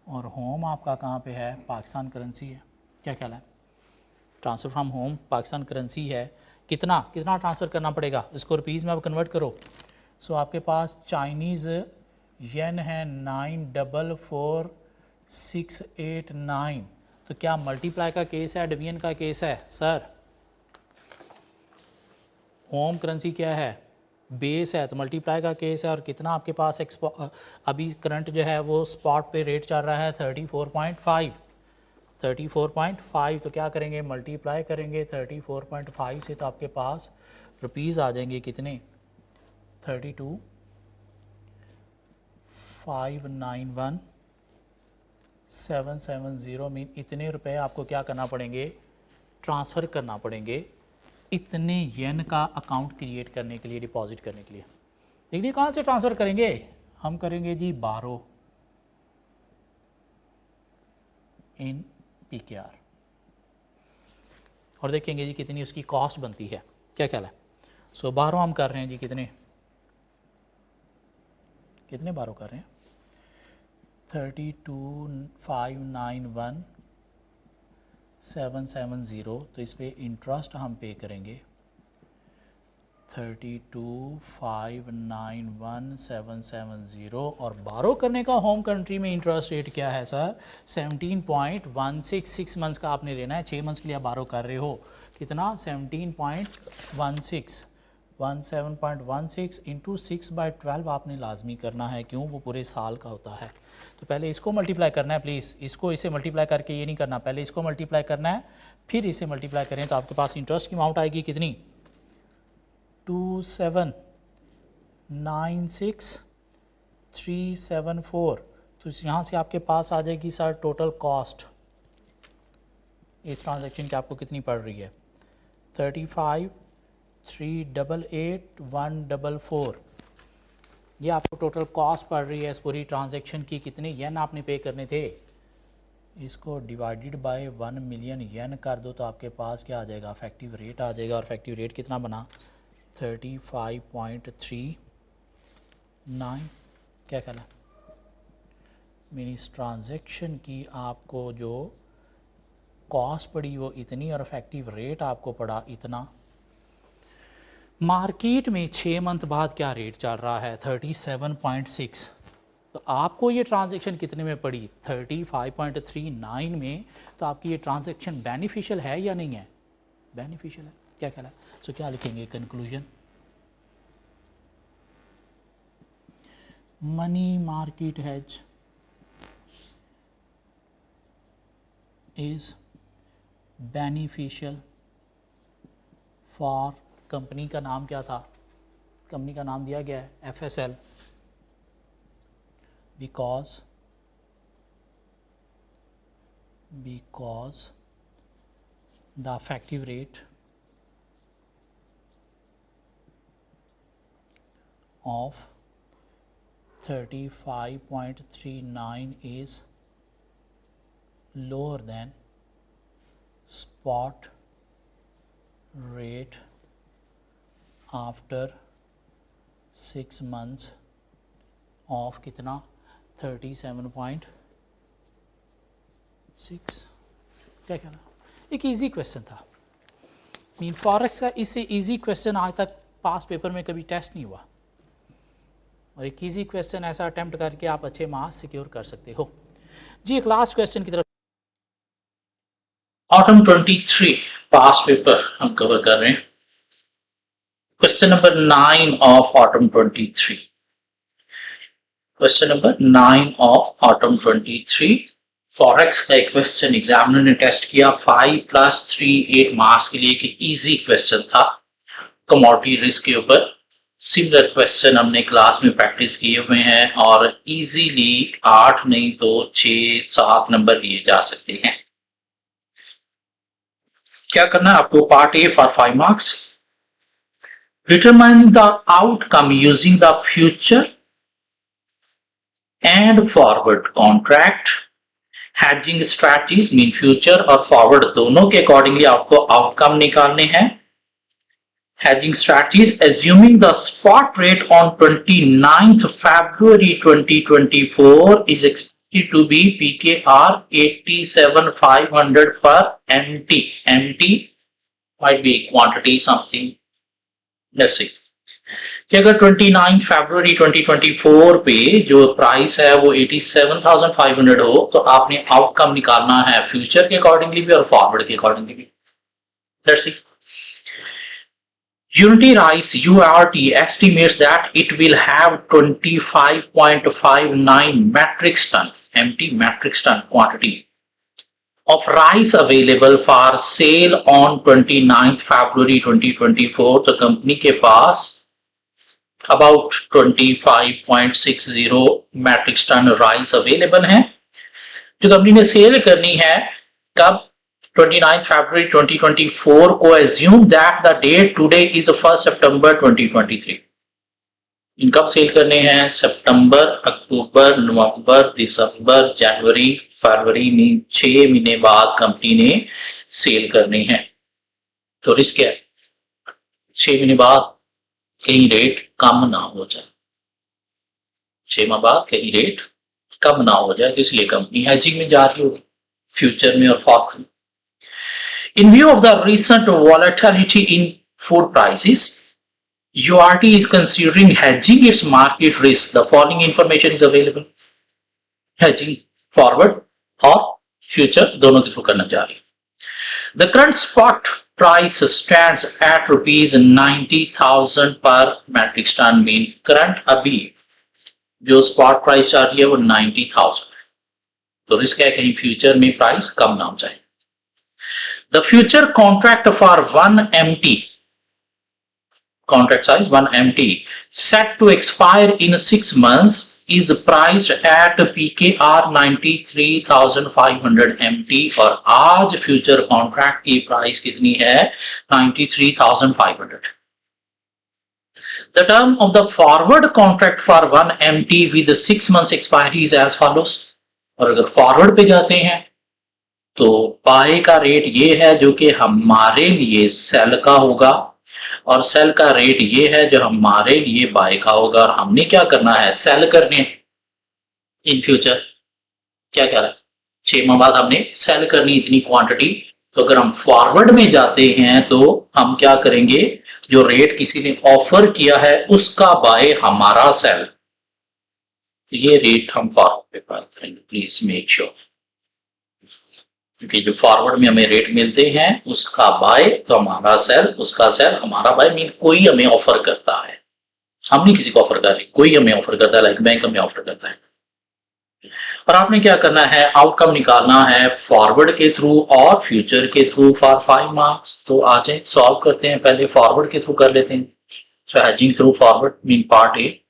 और होम आपका कहाँ पे है, पाकिस्तान करेंसी है। क्या ख्याल है, transfer from home Pakistan currency है, कितना कितना ट्रांसफ़र करना पड़ेगा, इसको रुपीज़ में आप कन्वर्ट करो। सो आपके पास चाइनीज़ येन है 944,689, तो क्या मल्टीप्लाई का केस है, डिवीजन का केस है सर, होम करेंसी क्या है, बेस है, तो मल्टीप्लाई का केस है। और कितना आपके पास अभी करंट जो है वो स्पॉट पे रेट चल रहा है 34.5, तो क्या करेंगे, मल्टीप्लाई करेंगे 34.5 से, तो आपके पास रुपीज़ आ जाएंगे कितने, 32,591,770 मीन इतने रुपए आपको क्या करना पड़ेंगे, ट्रांसफ़र करना पड़ेंगे इतने येन का अकाउंट क्रिएट करने के लिए, डिपॉजिट करने के लिए। देखिए कहाँ से ट्रांसफ़र करेंगे, हम करेंगे जी बारो इन PKR, और देखेंगे जी कितनी उसकी कॉस्ट बनती है। क्या ख्याल है, सो बारो हम कर रहे हैं जी, कितने कितने बारो कर रहे हैं, 32,591,770, तो इस पर इंटरेस्ट हम पे करेंगे 32,591,770, और बारो करने का होम कंट्री में इंटरेस्ट रेट क्या है सर, 17.16, मंथ्स का आपने लेना है, 6 मंथ्स के लिए आप बारो कर रहे हो, कितना 17.16, 17.16 इंटू 6/12 आपने लाजमी करना है, क्यों, वो पूरे साल का होता है। तो पहले इसको मल्टीप्लाई करना है, प्लीज़ इसको इसे मल्टीप्लाई करके ये नहीं करना, पहले इसको मल्टीप्लाई करना है, फिर इसे मल्टीप्लाई करें, तो आपके पास इंटरेस्ट की अमाउंट आएगी कितनी, 27,96,374। तो यहाँ से आपके पास आ जाएगी सर टोटल कॉस्ट इस ट्रांजैक्शन की आपको कितनी पड़ रही है, 35,388,144, ये आपको टोटल कॉस्ट पड़ रही है इस पूरी ट्रांजैक्शन की। कितने येन आपने पे करने थे, इसको डिवाइडेड बाय 1 मिलियन येन कर दो, तो आपके पास क्या आ जाएगा, इफेक्टिव रेट आ जाएगा, और इफेक्टिव रेट कितना बना, 35.39। क्या ख्याल है, मेरी इस ट्रांजैक्शन की आपको जो कॉस्ट पड़ी वो इतनी, और इफेक्टिव रेट आपको पड़ा इतना। मार्केट में 6 मंथ बाद क्या रेट चल रहा है, 37.6, तो आपको ये ट्रांजैक्शन कितने में पड़ी, 35.39 में, तो आपकी ये ट्रांजैक्शन बेनिफिशियल है या नहीं है, बेनिफिशियल है। क्या ख्याल है, सो क्या लिखेंगे conclusion, money market hedge is beneficial for, company का नाम क्या था, कंपनी का नाम दिया गया है FSL, because the effective rate of 35.39 is lower than spot rate after 6 months of कितना 37.6। क्या कहना, एक इजी क्वेश्चन था। मीन फॉरेक्स का इससे इजी क्वेश्चन आज तक पास पेपर में कभी टेस्ट नहीं हुआ, और एक इजी क्वेश्चन ऐसा अटेम्प्ट करके आप अच्छे मार्क्स सिक्योर कर सकते हो। जी एक लास्ट क्वेश्चन की तरफ, ऑटम 23 पास पेपर हम कवर कर रहे हैं। Question number 9 of autumn 23, question number 9 of autumn 23 forex का एक क्वेश्चन एग्जामिनर ने टेस्ट किया 5 + 3 8 मार्क्स के लिए, कि इजी क्वेश्चन था कमोडिटी रिस्क के ऊपर। सिमिलर क्वेश्चन हमने क्लास में प्रैक्टिस किए हुए हैं और इजीली 8 नहीं तो 6-7 नंबर लिए जा सकते हैं। क्या करना है आपको, part A for 5 marks, determine the outcome using the future and forward contract. Hedging strategies mean future और फॉरवर्ड दोनों के अकॉर्डिंगली आपको आउटकम निकालने हैं। Hedging strategies assuming the spot rate on 29th February 2024 is expected to be PKR 87,500 per MT. MT might be quantity something. Let's see. कि अगर 29 फरवरी 2024 पे जो प्राइस है वो 87,500 हो, तो आपने आउटकम निकालना है फ्यूचर के अकॉर्डिंगली भी और फॉरवर्ड के अकॉर्डिंगली भी। Let's see. Unity Rice URT estimates that it will have 25.59 metric ton MT metric ton quantity of rice available for sale on 29th February 2024। तो कंपनी के पास about 25.60 metric ton rice available है, जो company ने cell करनी है कब, 29 फरवरी 2024 को। assume that the date today is 1 सितंबर 2023। इनकम सेल करने हैं सितंबर, अक्टूबर, नवंबर, दिसंबर, जनवरी, फरवरी में 6 महीने बाद कंपनी ने सेल करनी है। तो रिस्क क्या है, 6 महीने बाद कहीं रेट कम ना हो जाए, 6 माह बाद कहीं रेट कम ना हो जाए, तो इसलिए कंपनी हेजिंग में जा रही होगी फ्यूचर में और फॉरवर्ड में। In view of the recent volatility in food prices, URT is considering hedging its market risk. The following information is available. Hedging forward और future दोनों के थ्रू करना चाह रही है। The current spot price stands at rupees 90,000 per metric ton। mean current अभी जो spot price चल रही है वो 90,000 है, तो रिस्क है कहीं फ्यूचर में प्राइस कम ना हो जाए। The future contract for 1 MT, contract size 1 MT, set to expire in 6 months is priced at PKR 93,500 MT। और आज फ्यूचर कॉन्ट्रैक्ट की प्राइस कितनी है, 93,500। The term of the forward contract for 1 MT with 6 months expiry is as follows। और अगर forward पे जाते हैं तो बाय का रेट ये है जो कि हमारे लिए सेल का होगा, और सेल का रेट ये है जो हमारे लिए बाय का होगा। और हमने क्या करना है, सेल करने इन फ्यूचर। क्या कह रहा है, 6 माह बाद हमने सेल करनी इतनी क्वांटिटी। तो अगर हम फॉरवर्ड में जाते हैं तो हम क्या करेंगे, जो रेट किसी ने ऑफर किया है उसका बाय हमारा सेल, तो ये रेट हम फॉरवर्ड पे बाय करेंगे। प्लीज मेक श्योर, क्योंकि जो फॉरवर्ड में हमें रेट मिलते हैं उसका बाय तो हमारा सेल, उसका सेल हमारा बाय। मीन कोई हमें ऑफर करता है, हम नहीं किसी को ऑफर कर रहे, कोई हमें ऑफर करता है, लाइक बैंक हमें ऑफर करता है। और आपने क्या करना है, आउटकम निकालना है फॉरवर्ड के थ्रू और फ्यूचर के थ्रू फॉर 5 मार्क्स। तो आ जाए सॉल्व करते हैं, पहले फॉरवर्ड के थ्रू कर लेते हैं। So hedging through forward mean part A.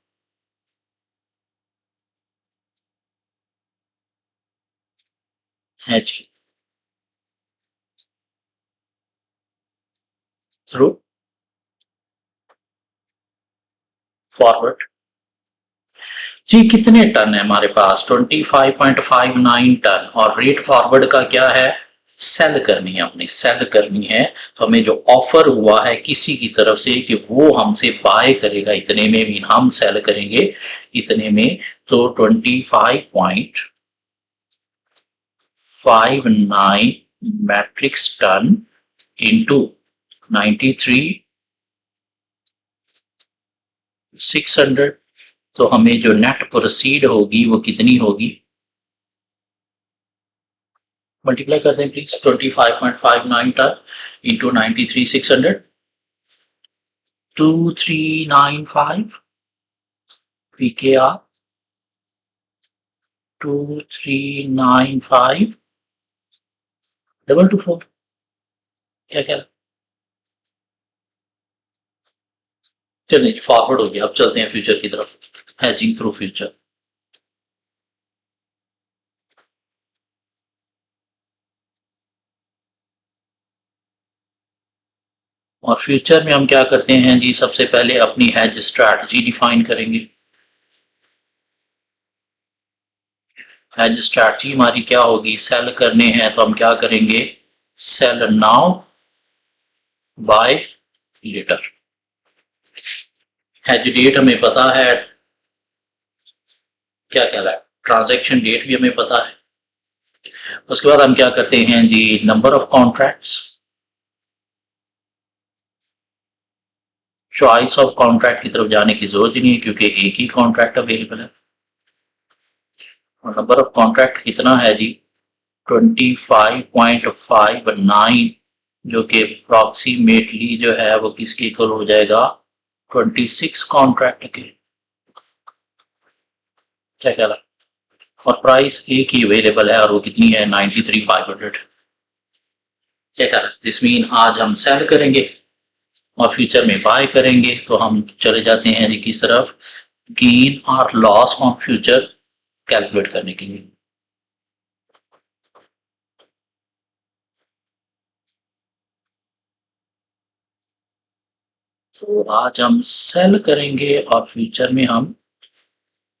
Hedging through forward. जी कितने टन है हमारे पास? 25.59 टन। और रेट फॉरवर्ड का क्या है? सेल करनी है, अपनी सेल करनी है। तो हमें जो ऑफर हुआ है किसी की तरफ से कि वो हमसे बाय करेगा इतने में, मीन हम सेल करेंगे इतने में, तो 25.59 मैट्रिक्स टन इंटू 93,600, तो हमें जो नेट प्रोसीड होगी वो कितनी होगी? मल्टीप्लाई कर दें प्लीज। 25.59 ton into 93,600, 2395 PKR, 2395 224। क्या कह रहा? चलिए जी फॉरवर्ड हो गया। अब चलते हैं फ्यूचर की तरफ, हेजिंग थ्रू फ्यूचर। और फ्यूचर में हम क्या करते हैं जी, सबसे पहले अपनी हेज स्ट्रैटेजी डिफाइन करेंगे। हेज स्ट्रैटेजी हमारी क्या होगी? सेल करने हैं तो हम क्या करेंगे? Sell now buy later. Hedge date हमें पता है, क्या कह रहा है, ट्रांजैक्शन डेट भी हमें पता है। उसके बाद हम क्या करते हैं जी, number of contracts. Choice of contract की तरफ जाने की जरूरत ही नहीं है क्योंकि एक ही कॉन्ट्रैक्ट अवेलेबल है। और नंबर ऑफ कॉन्ट्रैक्ट कितना है जी? 25.59, जो कि अप्रॉक्सीमेटली जो है वो किसके इक्वल हो जाएगा? 26 कॉन्ट्रैक्ट के। क्या कह रहा? और प्राइस एक ही अवेलेबल है और वो कितनी है? 93,500। क्या कह रहा? दिस मीन आज हम सेल करेंगे और फ्यूचर में बाय करेंगे, तो हम चले जाते हैं जी किस तरफ? गेन और लॉस ऑन फ्यूचर कैलकुलेट करने के लिए। तो आज हम सेल करेंगे और फ्यूचर में हम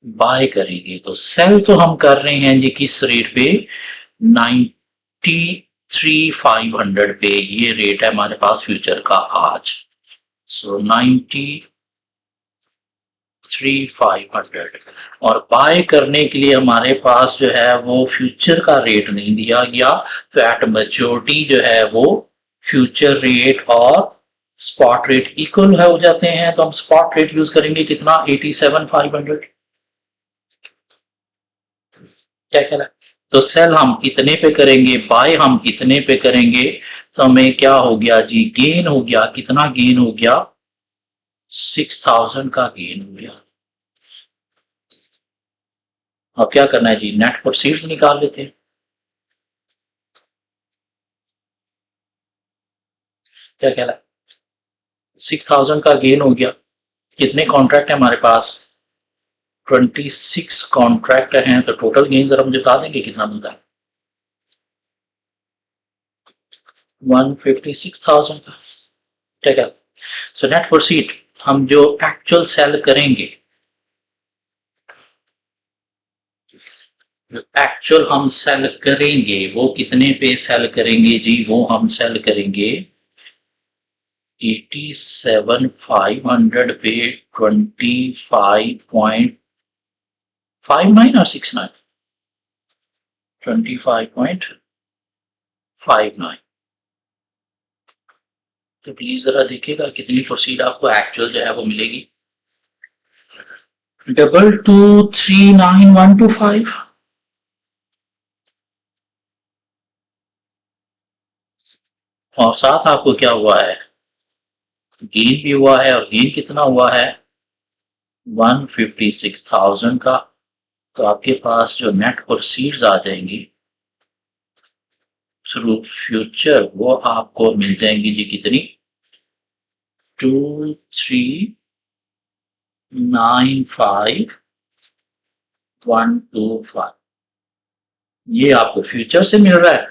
बाय करेंगे। तो सेल तो हम कर रहे हैं जी किस रेट पे? 93,500 पे। ये रेट है हमारे पास फ्यूचर का आज। सो 93,500। और बाय करने के लिए हमारे पास जो है वो फ्यूचर का रेट नहीं दिया गया, तो एट मैच्योरिटी जो है वो फ्यूचर रेट और स्पॉट रेट इक्वल हो जाते हैं। तो हम स्पॉट रेट यूज करेंगे कितना? 87,500। क्या कह रहा है? तो सेल हम इतने पे करेंगे, बाय हम इतने पे करेंगे, तो हमें क्या हो गया जी? गेन हो गया। कितना गेन हो गया? 6,000 का गेन हो गया। अब क्या करना है जी? नेट प्रोसीड्स निकाल लेते हैं। क्या कह रहा है? 6,000 का गेन हो गया। कितने कॉन्ट्रैक्ट है हमारे पास? 26 कॉन्ट्रैक्ट हैं, तो टोटल गेन जरा मुझे बता देंगे कितना बनता है? 156,000 का। ठीक है। सो नेट प्रोसीड हम जो एक्चुअल सेल करेंगे, एक्चुअल हम सेल करेंगे वो कितने पे सेल करेंगे जी? वो हम सेल करेंगे 87,500 पे 25.59 और 69, 25.59। तो प्लीज जरा देखिएगा कितनी प्रोसीड आपको एक्चुअल जो है वो मिलेगी। 2239125। और साथ आपको क्या हुआ है? गेन भी हुआ है। और गेन कितना हुआ है? 156,000 का। तो आपके पास जो नेट प्रोसीड्स आ जाएंगी थ्रू फ्यूचर, वो आपको मिल जाएंगी जी कितनी? 2395,125। ये आपको फ्यूचर से मिल रहा है।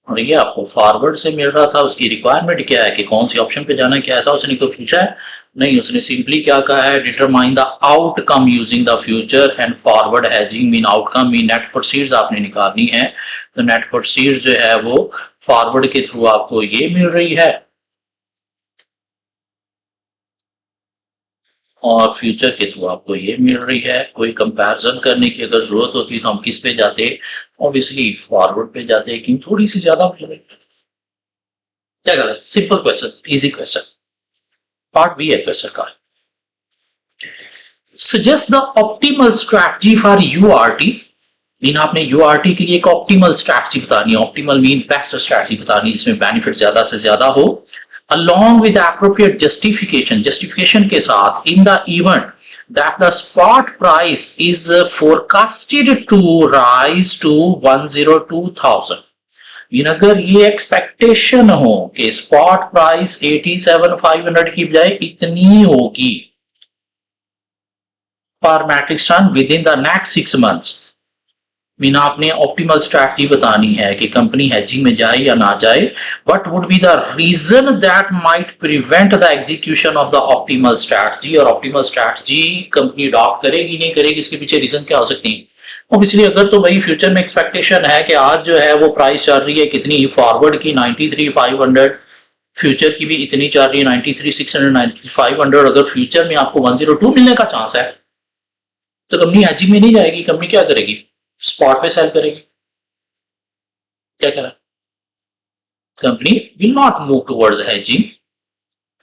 और ये आपको फॉरवर्ड से मिल रहा था, उसकी रिक्वायरमेंट क्या है कि कौन सी ऑप्शन पे जाना है, क्या ऐसा उसने कोई पूछा है? नहीं, उसने सिंपली क्या कहा है, determine the outcome using the future and forward hedging mean outcome mean net proceeds आपने निकालनी है। तो नेट प्रोसीड्स जो है वो फॉरवर्ड के थ्रू आपको ये मिल रही है और फ्यूचर के थ्रू आपको ये मिल रही है। कोई कंपैरिजन करने की अगर जरूरत होती तो हम किस पे जाते? ऑब्वियसली फॉरवर्ड पे जाते, क्योंकि थोड़ी सी ज्यादा क्या गलत? Simple question, easy question, part B है क्वेश्चन का। Suggest the optimal strategy for URT. Mean आपने यूआरटी के लिए एक ऑप्टिमल स्ट्रैटेजी बतानी है। ऑप्टिमल मीन बेस्ट स्ट्रैटेजी बतानी है जिसमें बेनिफिट ज्यादा से ज्यादा हो, along with appropriate justification के साथ, in the event that the spot price is forecasted to rise to 102,000। Mean अगर ये एक्सपेक्टेशन हो कि स्पॉट प्राइस 87,500 की बजाय इतनी होगी पर मैट्रिक टन विद इन द नेक्स्ट 6 months, मीन आपने ऑप्टिमल स्ट्रैटेजी बतानी है कि कंपनी हेजिंग में जाए या ना जाए। What would be the reason that might prevent the execution of the optimal strategy. और ऑप्टिमल स्ट्रैटेजी कंपनी अडॉप्ट करेगी नहीं करेगी, इसके पीछे रीजन क्या हो सकती है? ऑब्वियसली अगर तो भाई फ्यूचर में एक्सपेक्टेशन है कि आज जो है वो प्राइस चल रही है कितनी, फॉरवर्ड की 93,500, फ्यूचर की भी इतनी चल रही है 93,600, 93,500। अगर फ्यूचर में आपको 102 मिलने का चांस है तो कंपनी हेजिंग में नहीं जाएगी, कंपनी क्या करेगी? स्पॉट पे सेल करेगी। क्या करा? Company will not move towards hedging,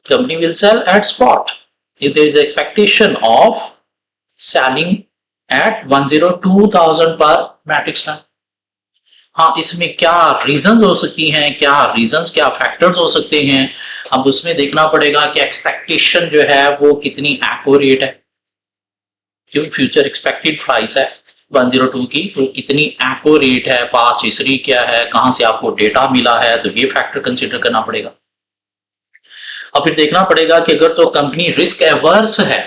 company will sell at spot if there is expectation of selling at 102,000 पर मैट्रिक टन। हाँ, इसमें क्या रीजंस हो सकती हैं, क्या फैक्टर्स हो सकते हैं, अब उसमें देखना पड़ेगा कि एक्सपेक्टेशन जो है वो कितनी एक्यूरेट है। क्यों? फ्यूचर एक्सपेक्टेड प्राइस है 102 की, तो कितनी एक्यूरेट है, पास्ट हिस्ट्री क्या है, कहां से आपको डेटा मिला है, तो ये फैक्टर कंसीडर करना पड़ेगा। और फिर देखना पड़ेगा कि अगर तो कंपनी रिस्क एवर्स है,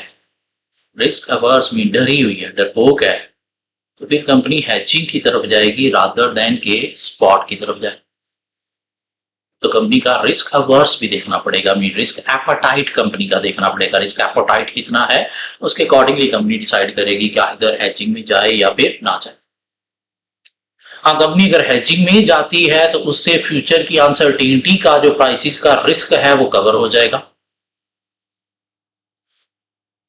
रिस्क एवर्स मीन डरी हुई है, डरपोक है, तो फिर कंपनी हैचिंग की तरफ जाएगी रादर देन के स्पॉट की तरफ जाए। तो कंपनी का रिस्क अवर्स भी देखना पड़ेगा, मीन रिस्क एपेटाइट कंपनी का देखना पड़ेगा। रिस्क एपेटाइट कितना है उसके अकॉर्डिंगली कंपनी डिसाइड करेगी कि इधर हेजिंग में जाए या फिर ना जाए। हाँ, कंपनी अगर हेजिंग में जाती है तो उससे फ्यूचर की अनसर्टेनिटी का जो प्राइसेस का रिस्क है वो कवर हो जाएगा।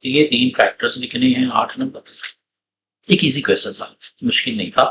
तो ये 3 फैक्टर्स लिखने हैं 8 नंबर। एक इजी क्वेश्चन था, मुश्किल नहीं था।